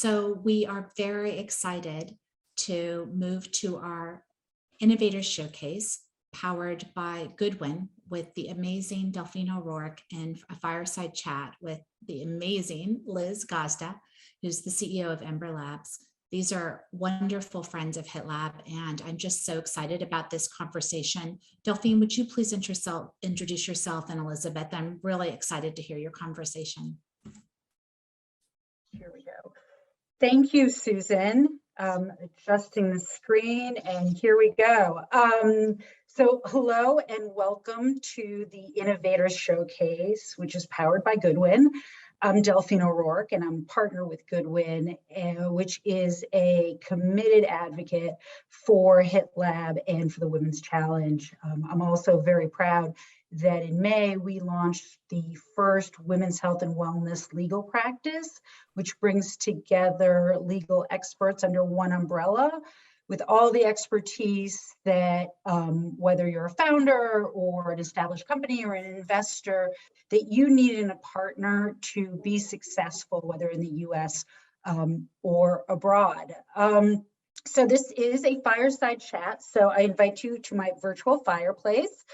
So we are very excited to move to our Innovators Showcase, powered by Goodwin, with the amazing Delphine O'Rourke and a fireside chat with the amazing Liz Gazda, who's the CEO of Ember Labs. These are wonderful friends of HitLab, and I'm just so excited about this conversation. Delphine, would you please introduce yourself, and Elizabeth? I'm really excited to hear your conversation. Here we go. Thank you, Susan. Adjusting the screen, and here we go. So hello and welcome to the Innovators Showcase, which is powered by Goodwin. I'm Delphine O'Rourke, and I'm partner with Goodwin, which is a committed advocate for HitLab and for the Women's Challenge. I'm also very proud that in May, we launched the first women's health and wellness legal practice, which brings together legal experts under one umbrella with all the expertise that whether you're a founder or an established company or an investor, that you need in a partner to be successful, whether in the US or abroad. So this is a fireside chat. So I invite you to my virtual fireplace.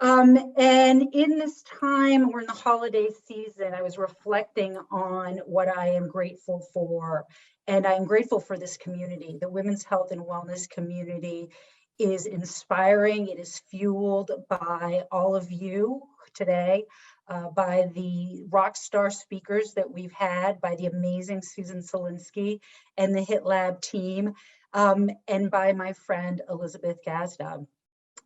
And in this time, we're in the holiday season, I was reflecting on what I am grateful for. And I'm grateful for this community. The women's health and wellness community is inspiring. It is fueled by all of you today, by the rock star speakers that we've had, by the amazing Susan Solinsky and the HitLab team, and by my friend, Elizabeth Gazda.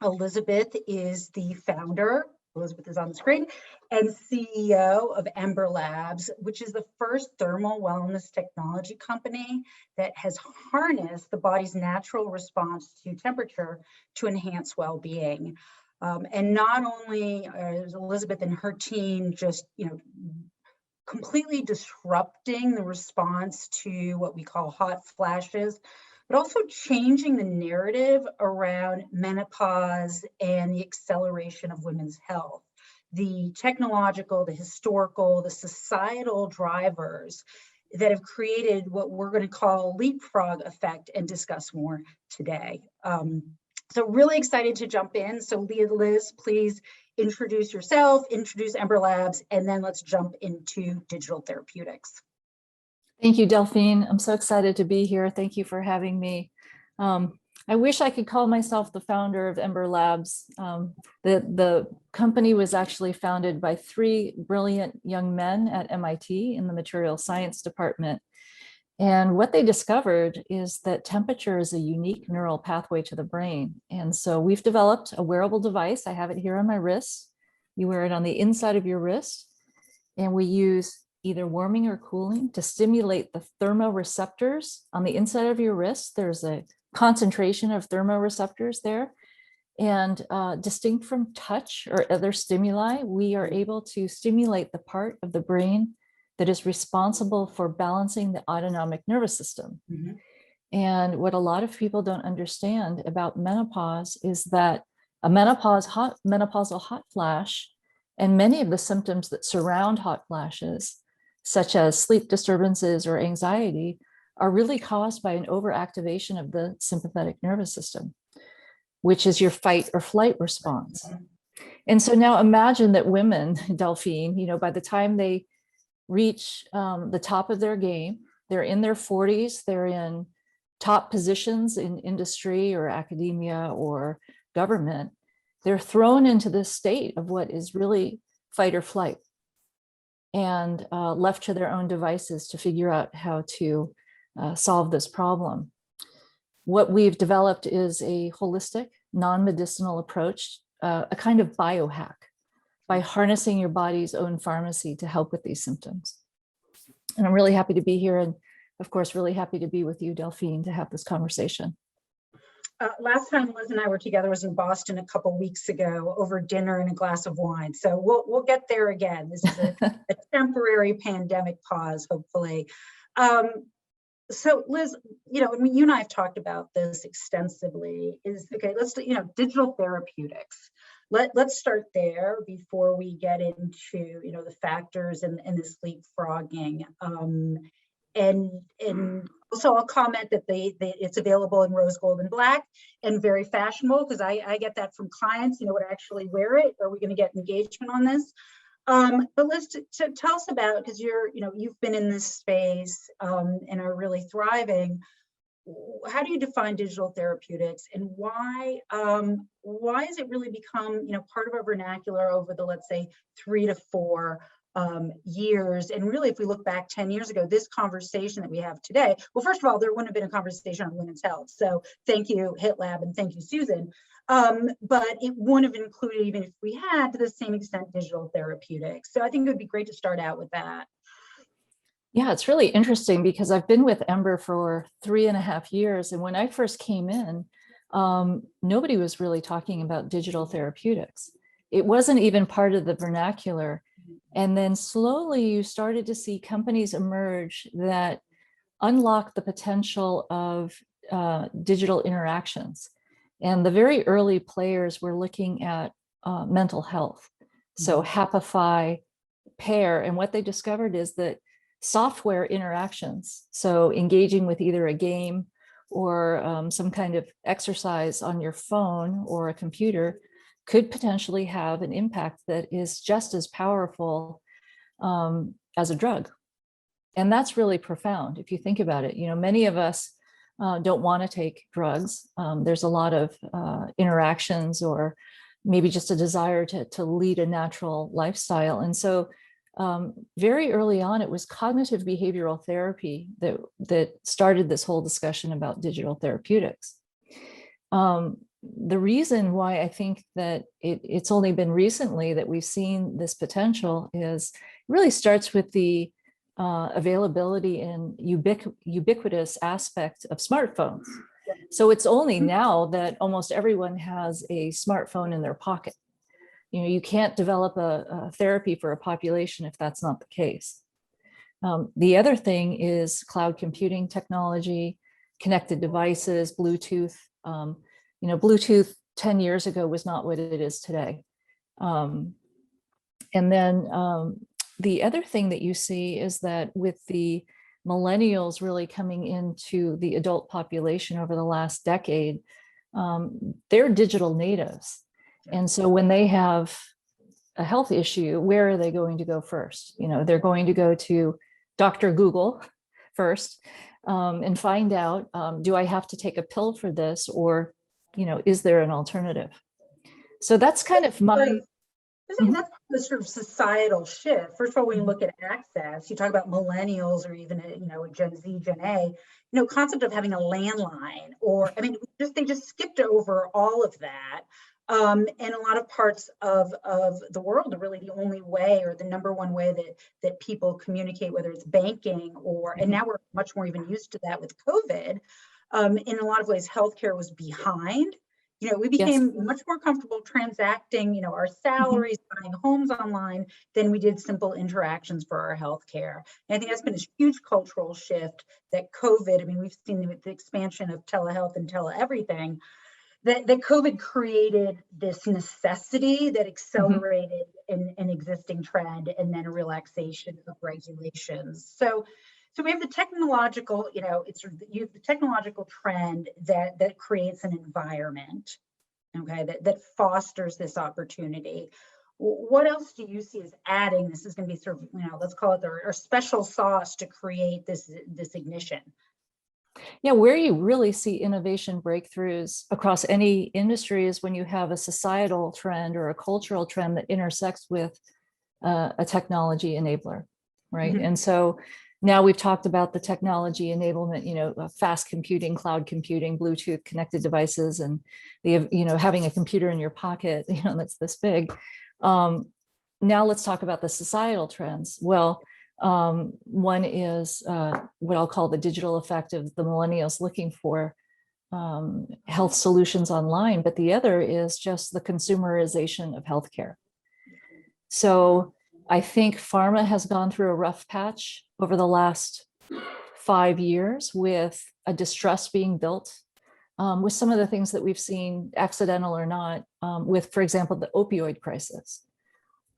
Elizabeth is the founder, Elizabeth is on the screen, and CEO of Ember Labs, which is the first thermal wellness technology company that has harnessed the body's natural response to temperature to enhance well-being. And not only is Elizabeth and her team just, completely disrupting the response to what we call hot flashes, but also changing the narrative around menopause and the acceleration of women's health. The technological, the historical, the societal drivers that have created what we're going to call a leapfrog effect and discuss more today. So really excited to jump in. So Liz, please introduce yourself, introduce Ember Labs, and then let's jump into digital therapeutics. Thank you, Delphine. I'm so excited to be here. Thank you for having me. I wish I could call myself the founder of Ember Labs. The company was actually founded by 3 brilliant young men at MIT in the material science department. And what they discovered is that temperature is a unique neural pathway to the brain. And so we've developed a wearable device. I have it here on my wrist. You wear it on the inside of your wrist, and we use either warming or cooling to stimulate the thermoreceptors on the inside of your wrist. There's a concentration of thermoreceptors there. And distinct from touch or other stimuli, we are able to stimulate the part of the brain that is responsible for balancing the autonomic nervous system. Mm-hmm. And what a lot of people don't understand about menopause is that a menopausal hot flash and many of the symptoms that surround hot flashes, such as sleep disturbances or anxiety, are really caused by an overactivation of the sympathetic nervous system, which is your fight or flight response. And so now imagine that women, Delphine, by the time they reach the top of their game, they're in their 40s, they're in top positions in industry or academia or government, they're thrown into this state of what is really fight or flight, and left to their own devices to figure out how to solve this problem. What we've developed is a holistic, non-medicinal approach, a kind of biohack, by harnessing your body's own pharmacy to help with these symptoms. And I'm really happy to be here, and of course, really happy to be with you, Delphine, to have this conversation. Last time Liz and I were together was in Boston a couple weeks ago over dinner and a glass of wine. So we'll get there again. This is a temporary pandemic pause, hopefully. So Liz, you and I have talked about this extensively. Let's digital therapeutics. Let's start there before we get into the factors and this leapfrogging. and also I'll comment that it's available in rose gold and black and very fashionable, because I get that from clients, would I actually wear it? Are we going to get engagement on this? But let's tell us about, because you've been in this space and are really thriving. How do you define digital therapeutics, and why has it really become part of our vernacular over the, let's say, 3 to 4 years? And really, if we look back 10 years ago, this conversation that we have today, well, first of all, there wouldn't have been a conversation on women's health. So thank you, HIT Lab, and thank you, Susan. But it wouldn't have included, even if we had, to the same extent, digital therapeutics. So I think it would be great to start out with that. Yeah, it's really interesting because I've been with Ember for 3.5 years. And when I first came in, nobody was really talking about digital therapeutics. It wasn't even part of the vernacular. And then slowly you started to see companies emerge that unlock the potential of digital interactions. And the very early players were looking at mental health. So Happify, Pair, and what they discovered is that software interactions, so engaging with either a game or some kind of exercise on your phone or a computer, could potentially have an impact that is just as powerful as a drug. And that's really profound if you think about it. Many of us don't want to take drugs. There's a lot of interactions, or maybe just a desire to lead a natural lifestyle. And so very early on, it was cognitive behavioral therapy that started this whole discussion about digital therapeutics. The reason why I think that it's only been recently that we've seen this potential is it really starts with the availability and ubiquitous aspect of smartphones. So it's only now that almost everyone has a smartphone in their pocket. You can't develop a therapy for a population if that's not the case. The other thing is cloud computing technology, connected devices, Bluetooth. Bluetooth 10 years ago was not what it is today. And then the other thing that you see is that with the millennials really coming into the adult population over the last decade, they're digital natives. And so when they have a health issue, where are they going to go first? They're going to go to Dr. Google first and find out, do I have to take a pill for this? Or, is there an alternative? So that's kind of my... That's the sort of societal shift. First of all, when you look at access, you talk about millennials or even Gen Z, Gen A, concept of having a landline, or they just skipped over all of that. And a lot of parts of the world are really the only way, or the number one way that people communicate, whether it's banking or, and now we're much more even used to that with COVID. In a lot of ways, healthcare was behind. We became much more comfortable transacting, our salaries, buying homes online than we did simple interactions for our healthcare. And I think that's been a huge cultural shift that COVID, we've seen with the expansion of telehealth and everything, that COVID created this necessity that accelerated an existing trend, and then a relaxation of regulations. So we have the technological, you have the technological trend that creates an environment, okay, that fosters this opportunity. What else do you see as adding? This is going to be sort of, let's call it our special sauce to create this ignition. Yeah, where you really see innovation breakthroughs across any industry is when you have a societal trend or a cultural trend that intersects with a technology enabler, right? And so now we've talked about the technology enablement, fast computing, cloud computing, Bluetooth, connected devices, and having a computer in your pocket, that's this big. Now let's talk about the societal trends. Well, one is what I'll call the digital effect of the millennials looking for health solutions online, but the other is just the consumerization of healthcare. So I think pharma has gone through a rough patch over the last 5 years with a distrust being built with some of the things that we've seen, accidental or not, with, for example, the opioid crisis.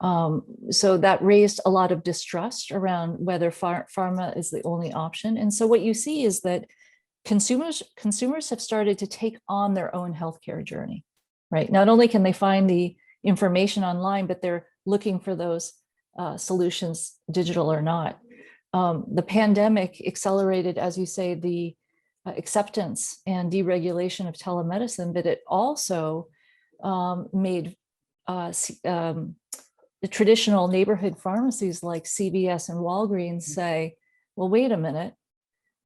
So that raised a lot of distrust around whether pharma is the only option. And so what you see is that consumers have started to take on their own healthcare journey, right? Not only can they find the information online, but they're looking for those solutions, digital or not. The pandemic accelerated, as you say, the acceptance and deregulation of telemedicine, but it also made the traditional neighborhood pharmacies like CVS and Walgreens say, well, wait a minute,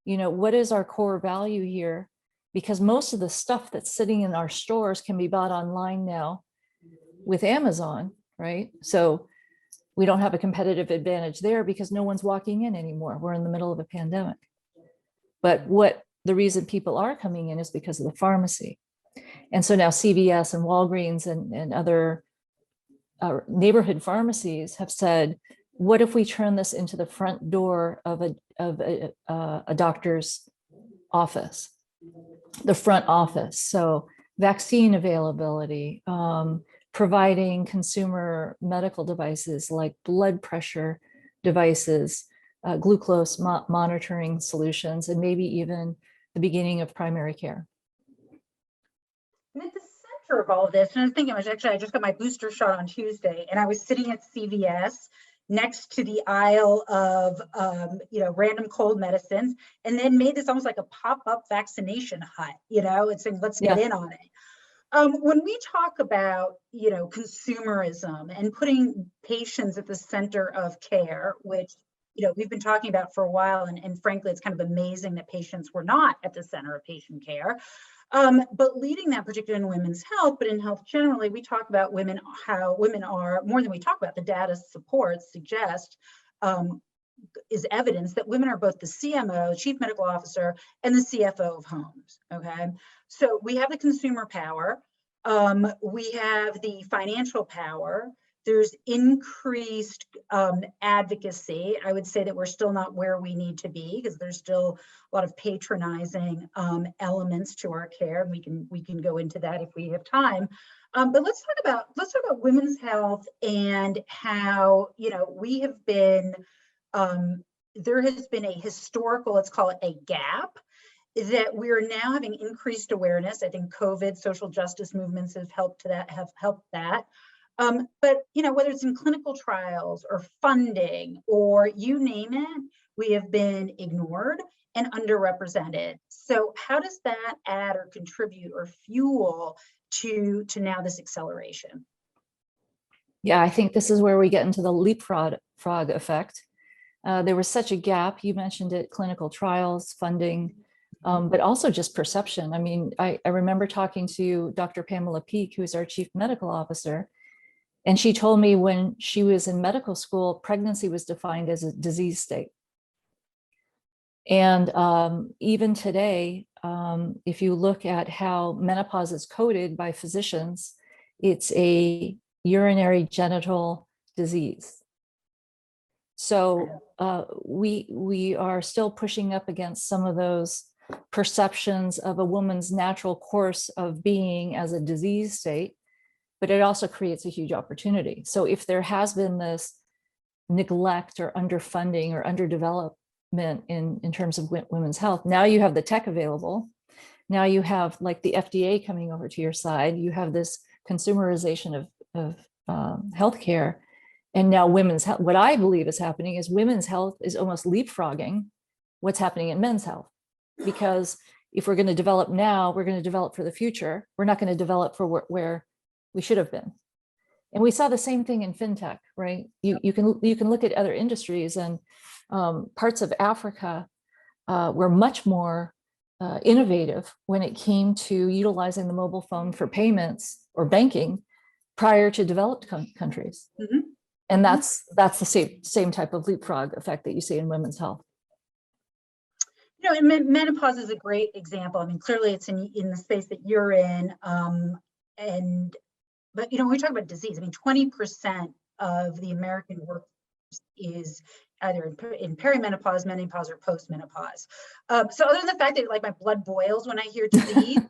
what is our core value here? Because most of the stuff that's sitting in our stores can be bought online now with Amazon, right? So we don't have a competitive advantage there because no one's walking in anymore. We're in the middle of a pandemic. But the reason people are coming in is because of the pharmacy. And so now CVS and Walgreens and other neighborhood pharmacies have said, what if we turn this into the front door of a doctor's office, the front office? So vaccine availability, providing consumer medical devices like blood pressure devices, glucose monitoring solutions, and maybe even the beginning of primary care. And at the center of all of this, and I was thinking, I just got my booster shot on Tuesday, and I was sitting at CVS next to the aisle of random cold medicines, and then made this almost like a pop-up vaccination hut. It's saying, let's get in on it. When we talk about consumerism and putting patients at the center of care, which we've been talking about for a while, and frankly, it's kind of amazing that patients were not at the center of patient care. But leading that, particularly in women's health, but in health generally, we talk about how women are, more than we talk about, the data suggests, is evidence that women are both the CMO, Chief Medical Officer, and the CFO of homes, okay? So we have the consumer power, we have the financial power, there's increased advocacy. I would say that we're still not where we need to be because there's still a lot of patronizing elements to our care. We can go into that if we have time. But let's talk about women's health and how we have been. There has been a historical, let's call it a gap, that we are now having increased awareness. I think COVID, social justice movements have helped that. But whether it's in clinical trials or funding or you name it, we have been ignored and underrepresented. So how does that add or contribute or fuel to now this acceleration? Yeah, I think this is where we get into the leapfrog effect. There was such a gap. You mentioned it, clinical trials, funding, but also just perception. I mean, I remember talking to Dr. Pamela Peake, who is our Chief Medical Officer, and she told me when she was in medical school, pregnancy was defined as a disease state. And even today, if you look at how menopause is coded by physicians, it's a urinary genital disease. So we are still pushing up against some of those perceptions of a woman's natural course of being as a disease state, but it also creates a huge opportunity. So if there has been this neglect or underfunding or underdevelopment in terms of women's health, now you have the tech available. Now you have like the FDA coming over to your side. You have this consumerization of healthcare. And now women's health, what I believe is happening is women's health is almost leapfrogging what's happening in men's health. Because if we're going to develop now, we're going to develop for the future. We're not going to develop for where we should have been. And we saw the same thing in fintech, right? You can look at other industries, and parts of Africa were much more innovative when it came to utilizing the mobile phone for payments or banking prior to developed countries. Mm-hmm. And that's the same type of leapfrog effect that you see in women's health. And menopause is a great example. I mean, clearly it's in the space that you're in. But when we talk about disease, I mean, 20% of the American workforce is either in perimenopause, menopause, or postmenopause. So other than the fact that like my blood boils when I hear disease,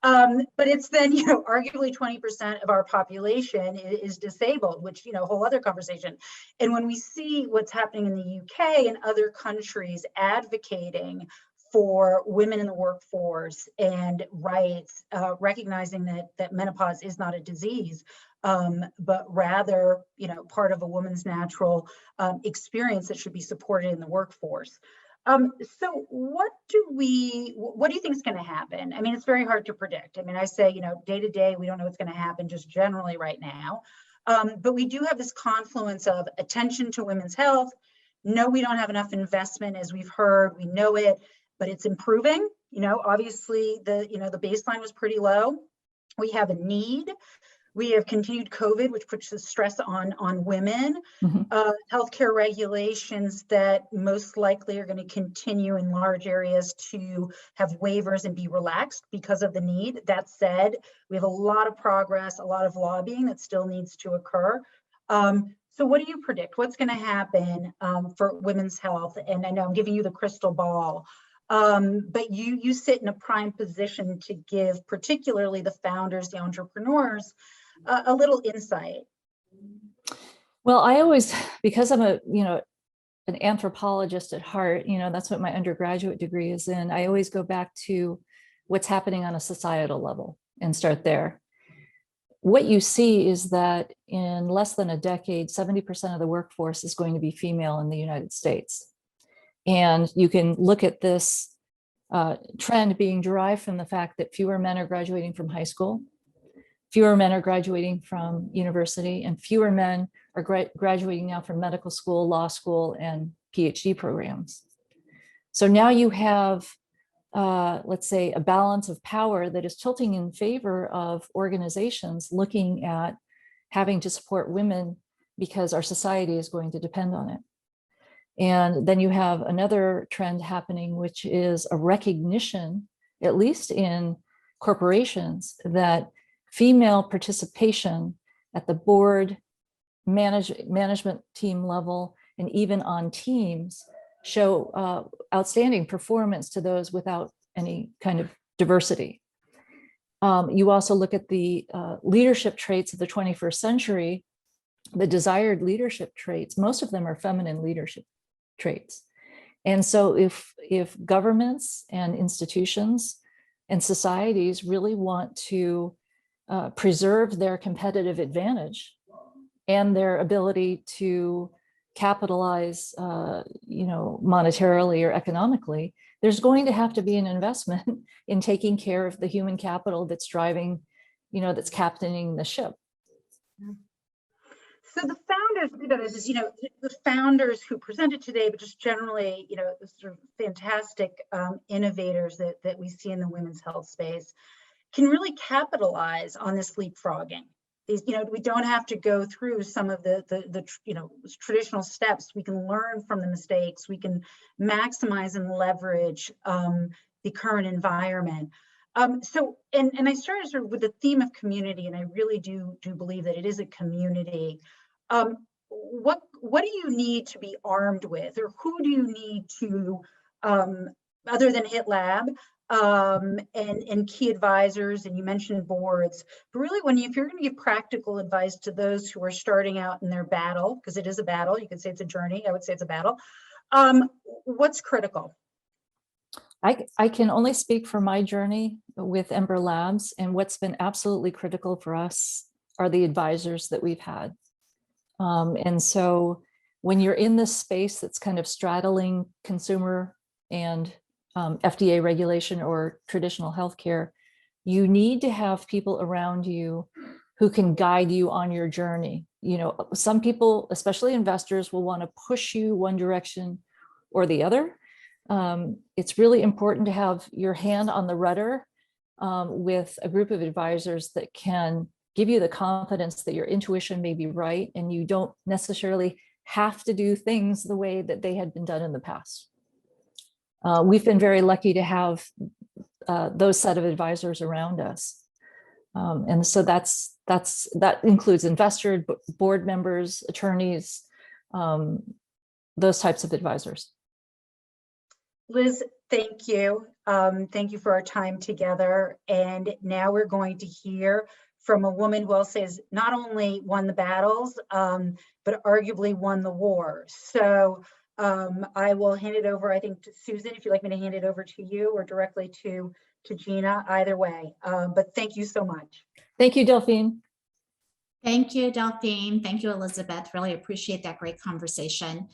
but it's then, arguably 20% of our population is disabled, which, whole other conversation. And when we see what's happening in the UK and other countries advocating for women in the workforce and rights, recognizing that menopause is not a disease, but rather, part of a woman's natural experience that should be supported in the workforce. So what do you think is going to happen? I mean, it's very hard to predict. I mean, I say, day to day, we don't know what's going to happen just generally right now. But we do have this confluence of attention to women's health. No, we don't have enough investment, as we've heard. We know it, but it's improving. Obviously the baseline was pretty low. We have a need. We have continued COVID, which puts the stress on women. Healthcare regulations that most likely are going to continue in large areas to have waivers and be relaxed because of the need. That said, we have a lot of progress, a lot of lobbying that still needs to occur. So what do you predict? What's going to happen for women's health? And I know I'm giving you the crystal ball, but you sit in a prime position to give particularly the founders, the entrepreneurs, a little insight. Well, I always, because I'm an anthropologist at heart, that's what my undergraduate degree is in. I always go back to what's happening on a societal level and start there. What you see is that in less than a decade, 70% of the workforce is going to be female in the United States. And you can look at this trend being derived from the fact that fewer men are graduating from high school, fewer men are graduating from university, and fewer men are graduating now from medical school, law school, and PhD programs. So now you have, let's say, a balance of power that is tilting in favor of organizations looking at having to support women because our society is going to depend on it. And then you have another trend happening, which is a recognition, at least in corporations, that female participation at the board, management team level, and even on teams show outstanding performance to those without any kind of diversity. You also look at the leadership traits of the 21st century, the desired leadership traits, most of them are feminine leadership traits. And so if governments and institutions and societies really want to preserve their competitive advantage and their ability to capitalize, monetarily or economically, there's going to have to be an investment in taking care of the human capital that's driving, that's captaining the ship. So the founders, the founders who presented today, but just generally, the sort of fantastic innovators that we see in the women's health space, can really capitalize on this leapfrogging. We don't have to go through some of the traditional steps. We can learn from the mistakes. We can maximize and leverage the current environment. So I started sort of with the theme of community, and I really do believe that it is a community. What do you need to be armed with, or who do you need to, other than HIT Lab, and key advisors, and you mentioned boards, but really if you're going to give practical advice to those who are starting out in their battle, because it is a battle, you could say it's a journey, I would say it's a battle, what's critical? I can only speak for my journey with Ember Labs, and what's been absolutely critical for us are the advisors that we've had. And so when you're in this space that's kind of straddling consumer and FDA regulation or traditional healthcare, you need to have people around you who can guide you on your journey. Some people, especially investors, will want to push you one direction or the other. It's really important to have your hand on the rudder with a group of advisors that can give you the confidence that your intuition may be right, and you don't necessarily have to do things the way that they had been done in the past. We've been very lucky to have those set of advisors around us. And so that includes investor, board members, attorneys, those types of advisors. Liz, thank you. Thank you for our time together. And now we're going to hear from a woman who I'll say has not only won the battles, but arguably won the war. So I will hand it over, I think, to Susan, if you'd like me to hand it over to you or directly to Gina, either way. But thank you so much. Thank you, Delphine. Thank you, Delphine. Thank you, Elizabeth. Really appreciate that great conversation.